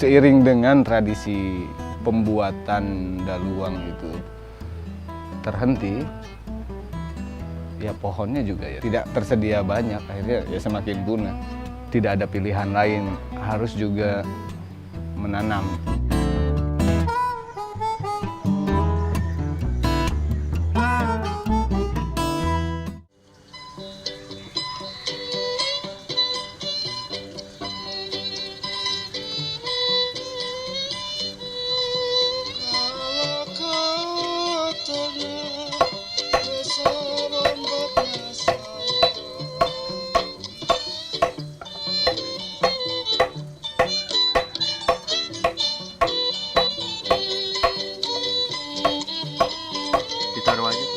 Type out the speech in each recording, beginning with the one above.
seiring dengan tradisi pembuatan daluang itu terhenti, ya pohonnya juga ya tidak tersedia banyak, akhirnya ya semakin punah. Tidak ada pilihan lain, harus juga menanam. Ditaruh aja.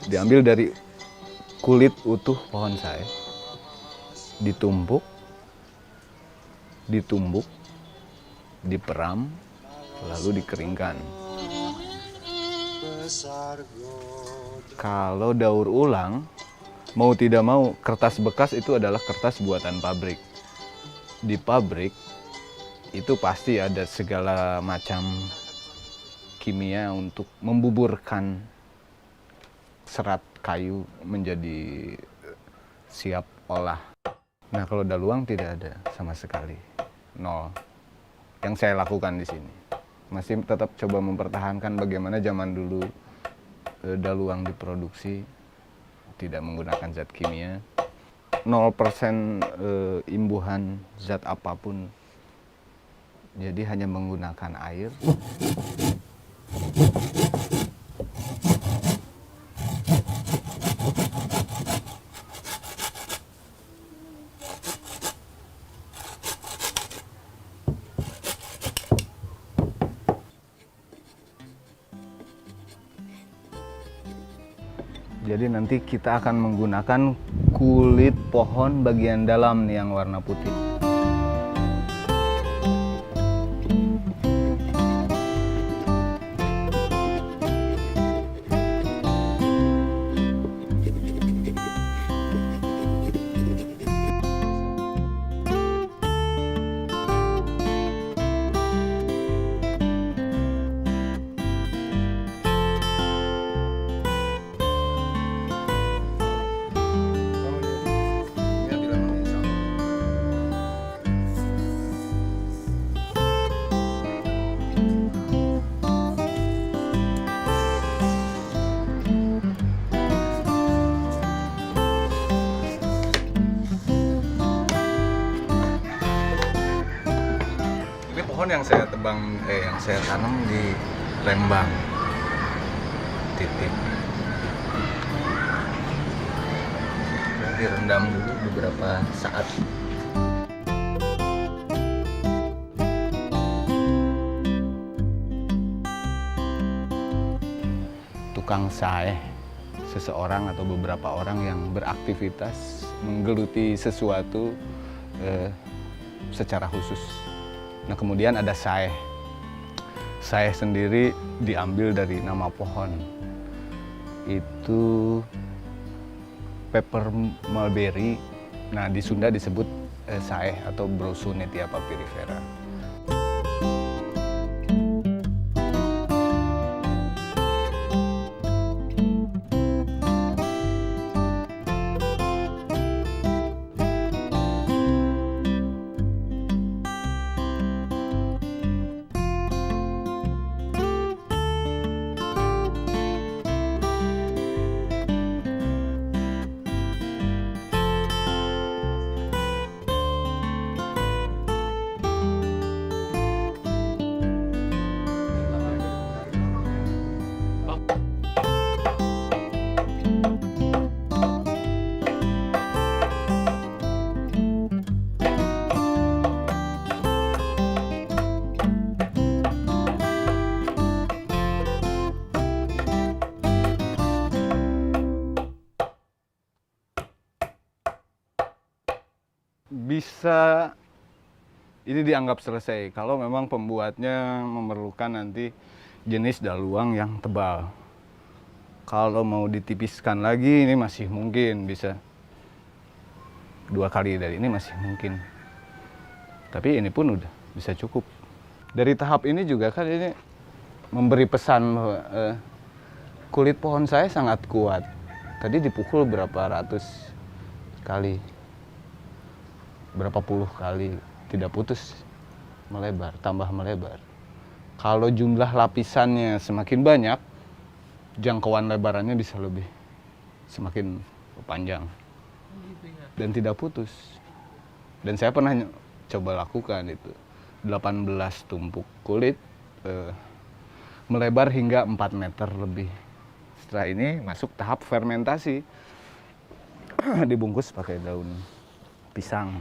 Diambil dari kulit utuh pohon saeh, ditumbuk, diperam, lalu dikeringkan. Kalau daur ulang, mau tidak mau, kertas bekas itu adalah kertas buatan pabrik. Di pabrik, itu pasti ada segala macam kimia untuk membuburkan serat kayu menjadi siap olah. Nah, kalau daluang tidak ada sama sekali, nol. Yang saya lakukan di sini masih tetap coba mempertahankan bagaimana zaman dulu daluang diproduksi tidak menggunakan zat kimia, 0% imbuhan zat apapun, jadi hanya menggunakan air. Jadi nanti kita akan menggunakan kulit pohon bagian dalam nih yang warna putih. Pohon yang saya yang saya tanam di Lembang, titik. Direndam dulu beberapa saat. Tukang saeh, seseorang atau beberapa orang yang beraktivitas menggeluti sesuatu secara khusus. Nah, kemudian ada saeh. Saeh sendiri diambil dari nama pohon. Itu pepper mulberry. Nah, di Sunda disebut saeh atau Brosunetia papyrifera. Bisa ini dianggap selesai kalau memang pembuatnya memerlukan nanti jenis daluang yang tebal. Kalau mau ditipiskan lagi ini masih mungkin bisa 2 kali dari ini masih mungkin. Tapi ini pun udah bisa cukup. Dari tahap ini juga kan ini memberi pesan bahwa kulit pohon saya sangat kuat. Tadi dipukul berapa ratus kali, berapa puluh kali, tidak putus, melebar, tambah melebar. Kalau jumlah lapisannya semakin banyak, jangkauan lebarannya bisa lebih, semakin panjang. Dan tidak putus. Dan saya pernah coba lakukan itu. 18 tumpuk kulit melebar hingga 4 meter lebih. Setelah ini masuk tahap fermentasi. Dibungkus pakai daun pisang.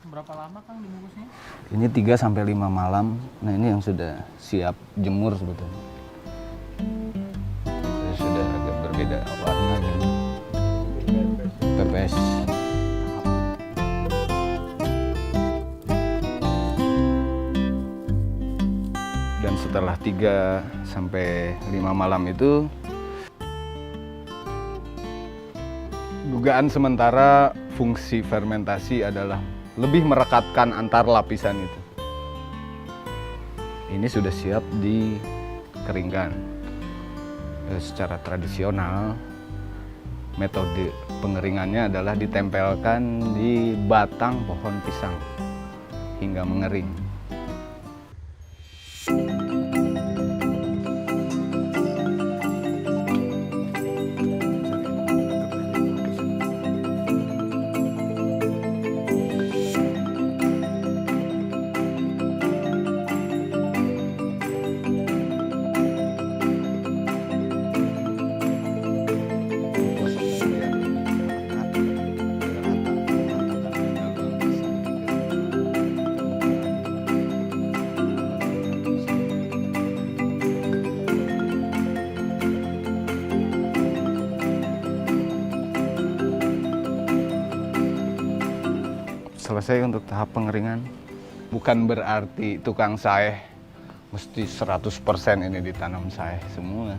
Berapa lama Kang dibungkusnya? Ini 3-5 malam. Nah, ini yang sudah siap jemur sebetulnya. Sudah agak berbeda warna dan pepes. Dan setelah 3-5 malam itu, dugaan sementara fungsi fermentasi adalah lebih merekatkan antar lapisan itu. Ini sudah siap dikeringkan. Secara tradisional, metode pengeringannya adalah ditempelkan di batang pohon pisang hingga mengering. Selesai untuk tahap pengeringan. Bukan berarti tukang saeh mesti 100% ini ditanam saeh semua.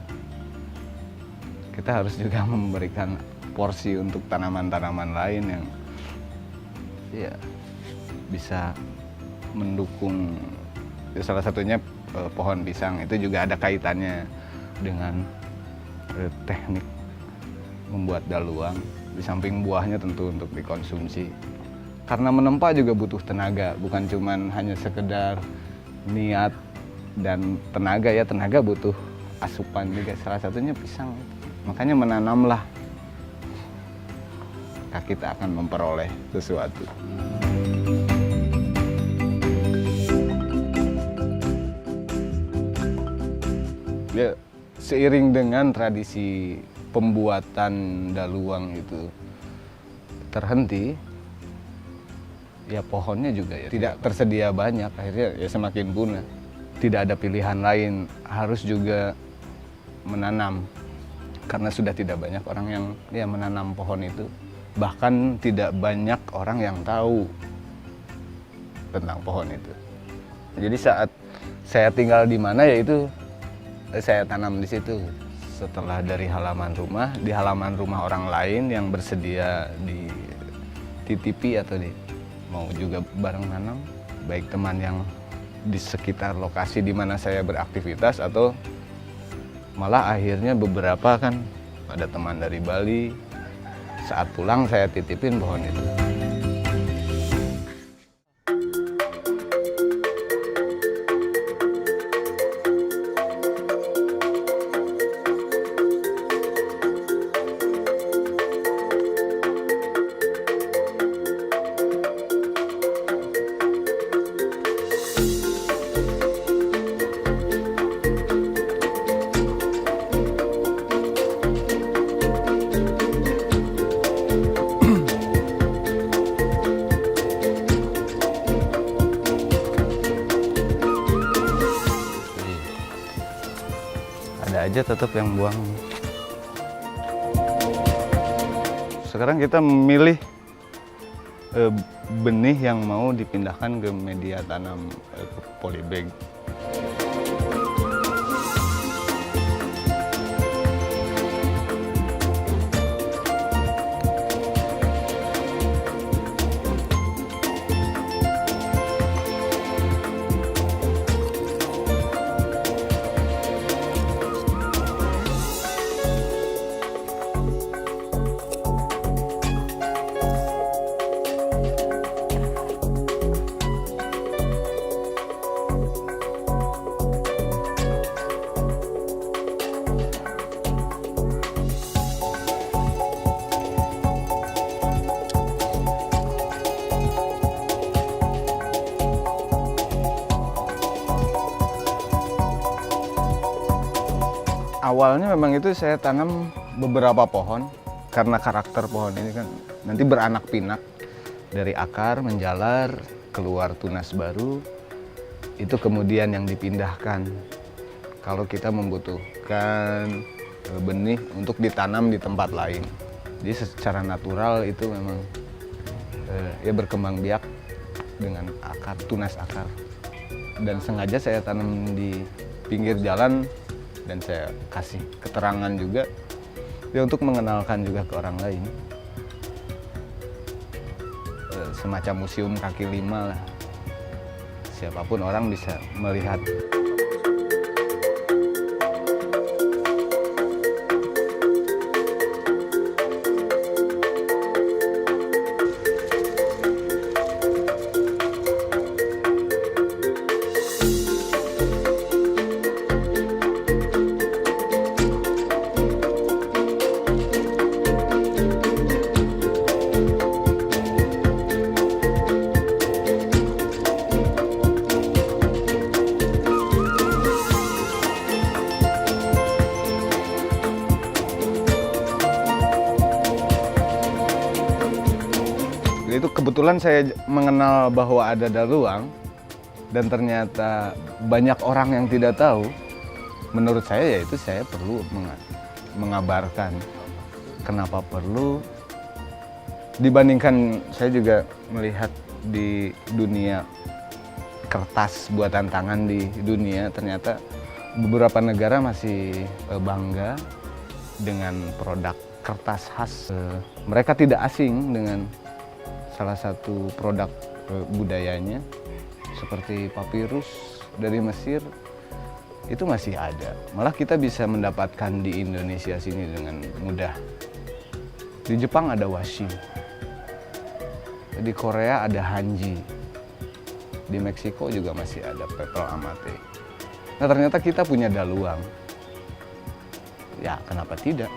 Kita harus juga memberikan porsi untuk tanaman-tanaman lain yang ya bisa mendukung. Salah satunya pohon pisang, itu juga ada kaitannya dengan teknik membuat daluang. Di samping buahnya tentu untuk dikonsumsi. Karena menempa juga butuh tenaga, bukan cuman hanya sekedar niat dan tenaga ya, tenaga butuh asupan juga, salah satunya pisang. Makanya menanamlah, maka kita akan memperoleh sesuatu. Ya, seiring dengan tradisi pembuatan daluang itu terhenti, ya pohonnya juga ya tidak tersedia banyak, akhirnya ya semakin punah. Tidak ada pilihan lain, harus juga menanam. Karena sudah tidak banyak orang yang ya menanam pohon itu. Bahkan tidak banyak orang yang tahu tentang pohon itu. Jadi saat saya tinggal di mana ya itu saya tanam di situ. Setelah dari halaman rumah, di halaman rumah orang lain yang bersedia dititipi atau mau juga bareng nanam, baik teman yang di sekitar lokasi di mana saya beraktivitas atau malah akhirnya beberapa kan ada teman dari Bali, saat pulang saya titipin pohon itu. Aja tetap yang buang. Sekarang kita memilih benih yang mau dipindahkan ke media tanam polybag. Awalnya memang itu saya tanam beberapa pohon karena karakter pohon ini kan nanti beranak pinak dari akar menjalar keluar tunas baru, itu kemudian yang dipindahkan kalau kita membutuhkan benih untuk ditanam di tempat lain. Jadi secara natural itu memang ya berkembang biak dengan akar, tunas akar. Dan sengaja saya tanam di pinggir jalan dan saya kasih keterangan juga ya untuk mengenalkan juga ke orang lain. Semacam museum kaki lima lah. Siapapun orang bisa melihat. Itu kebetulan saya mengenal bahwa ada daluang dan ternyata banyak orang yang tidak tahu. Menurut saya yaitu saya perlu mengabarkan kenapa perlu. Dibandingkan saya juga melihat di dunia kertas buatan tangan di dunia, ternyata beberapa negara masih bangga dengan produk kertas khas. Mereka tidak asing dengan salah satu produk budayanya seperti papirus dari Mesir itu masih ada. Malah kita bisa mendapatkan di Indonesia sini dengan mudah. Di Jepang ada washi, di Korea ada hanji, di Meksiko juga masih ada pepel amate. Nah ternyata kita punya daluang. Ya kenapa tidak?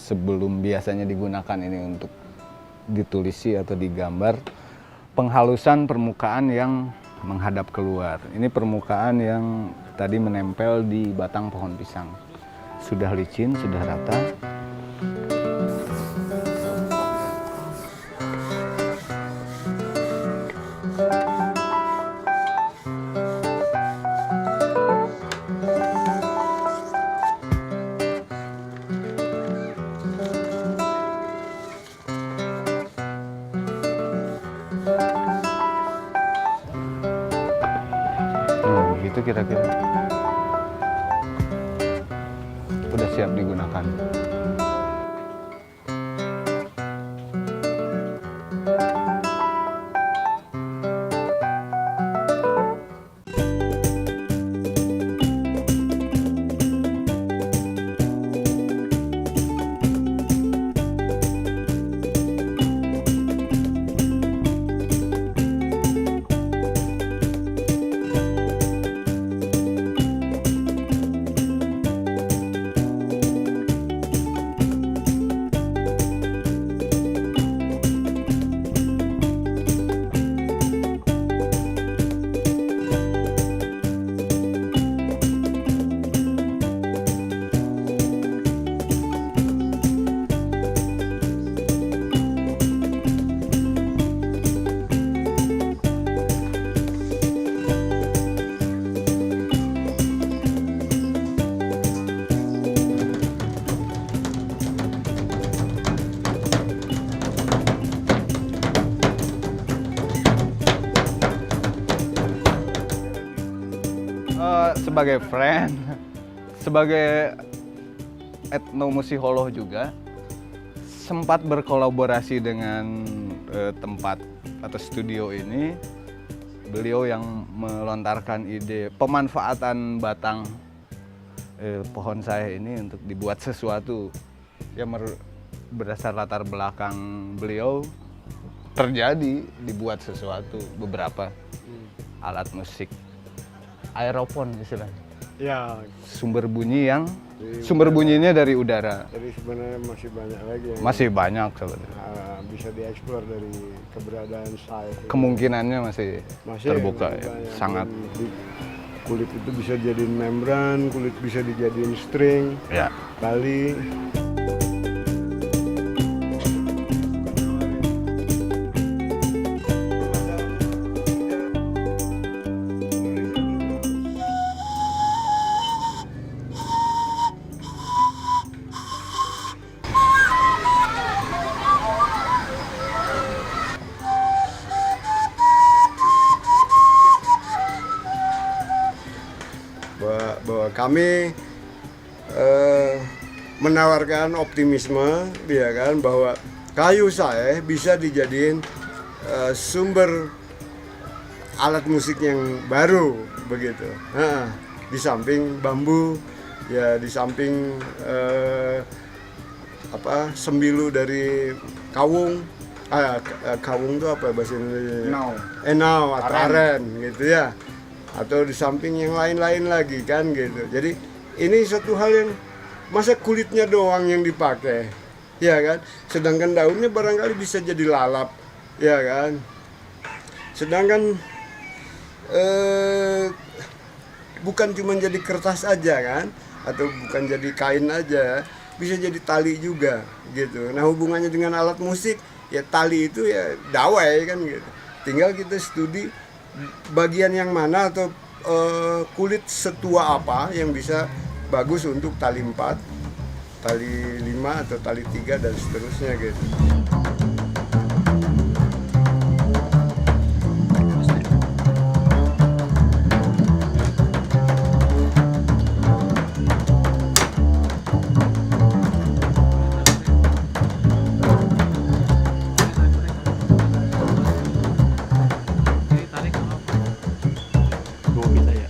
Sebelum biasanya digunakan ini untuk ditulisi atau digambar, penghalusan permukaan yang menghadap keluar. Ini permukaan yang tadi menempel di batang pohon pisang. Sudah licin, sudah rata. Gitu kira-kira udah siap digunakan. sebagai friend, sebagai etnomusikolog juga, sempat berkolaborasi dengan tempat atau studio ini. Beliau yang melontarkan ide pemanfaatan batang pohon saeh ini untuk dibuat sesuatu yang berdasar latar belakang beliau terjadi, dibuat sesuatu, beberapa alat musik aeropon istilahnya. Ya, Sumber bunyinya dari udara. jadi sebenarnya masih banyak lagi yang Masih banyak sebenarnya. bisa dieksplor dari keberadaan saya. Kemungkinannya masih terbuka ya, banyak. sangat. Kulit itu bisa jadiin membran, kulit bisa dijadiin string, Ya. tali. Bahwa kami menawarkan optimisme, ya kan, bahwa kayu saeh bisa dijadiin sumber alat musik yang baru begitu. Di samping bambu, ya di samping sembilu dari kawung. Kawung itu apa bahasa Indonesia? Enau atau aren gitu ya. Atau di samping yang lain-lain lagi kan gitu. Jadi ini satu hal yang masa kulitnya doang yang dipakai, ya kan? Sedangkan daunnya barangkali bisa jadi lalap, ya kan? Sedangkan bukan cuma jadi kertas aja kan, atau bukan jadi kain aja, bisa jadi tali juga gitu. Nah hubungannya dengan alat musik, ya tali itu ya dawai kan gitu. Tinggal kita studi bagian yang mana atau kulit setua apa yang bisa bagus untuk tali 4, tali 5 atau tali 3 dan seterusnya gitu. Tarik apa? Dua kita ya.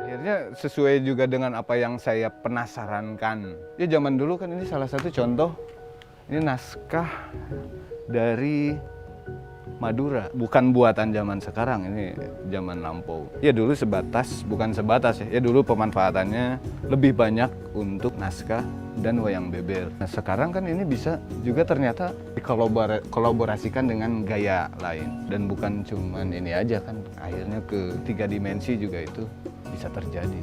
Akhirnya sesuai juga dengan apa yang saya penasarankan. Ya zaman dulu kan ini salah satu contoh. Ini naskah dari Madura, bukan buatan zaman sekarang, ini zaman lampau. Ya dulu sebatas, bukan sebatas ya. Ya dulu pemanfaatannya lebih banyak untuk naskah dan wayang beber. Nah sekarang kan ini bisa juga ternyata dikolaborasikan dengan gaya lain. Dan bukan cuman ini aja kan, akhirnya ke 3 dimensi juga itu bisa terjadi.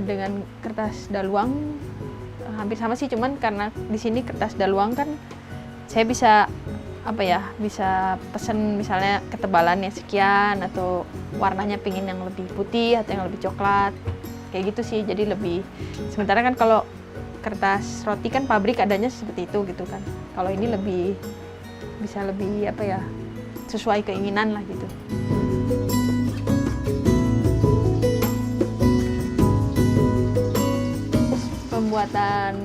Dengan kertas daluang hampir sama sih, cuman karena di sini kertas daluang kan saya bisa bisa pesen misalnya ketebalannya sekian atau warnanya pingin yang lebih putih atau yang lebih coklat kayak gitu sih, jadi lebih. Sementara kan kalau kertas roti kan pabrik adanya seperti itu gitu kan, kalau ini lebih bisa lebih sesuai keinginan lah gitu. Pembuatan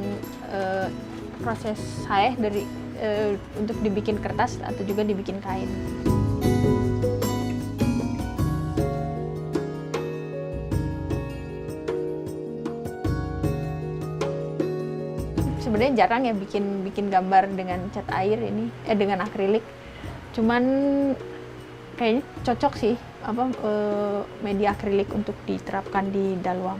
proses saeh dari untuk dibikin kertas atau juga dibikin kain. sebenarnya jarang ya bikin gambar dengan cat air ini, dengan akrilik. Cuman kayaknya cocok sih media akrilik untuk diterapkan di daluang.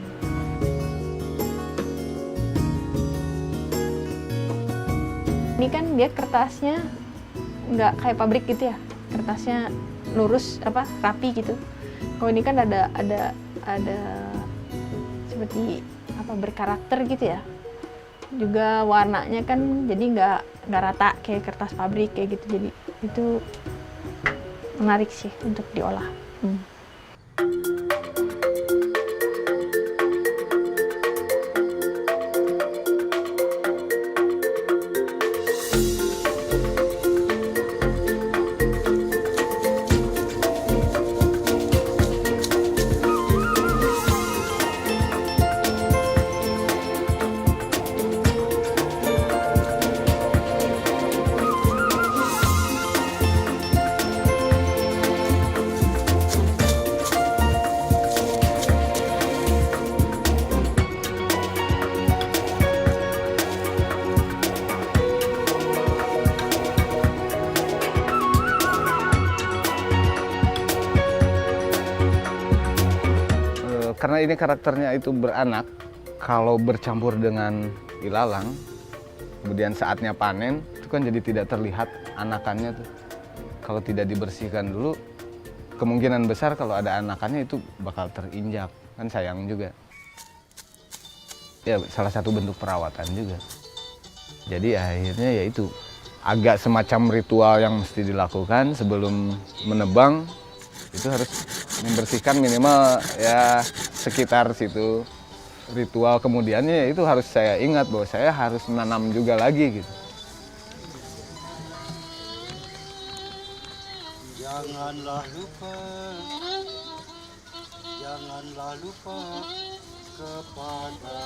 Ini kan dia kertasnya nggak kayak pabrik gitu ya, kertasnya lurus rapi gitu. Kalau ini kan ada seperti berkarakter gitu ya. Juga warnanya kan jadi nggak rata kayak kertas pabrik kayak gitu. Jadi itu menarik sih untuk diolah. Karena ini karakternya itu beranak, kalau bercampur dengan ilalang, kemudian saatnya panen, itu kan jadi tidak terlihat anakannya tuh. Kalau tidak dibersihkan dulu, kemungkinan besar kalau ada anakannya itu bakal terinjak, kan sayang juga. Ya salah satu bentuk perawatan juga. Jadi akhirnya ya itu agak semacam ritual yang mesti dilakukan sebelum menebang. Itu harus membersihkan minimal ya sekitar situ. Ritual kemudiannya ya itu harus saya ingat bahwa saya harus menanam juga lagi gitu. Janganlah lupa kepada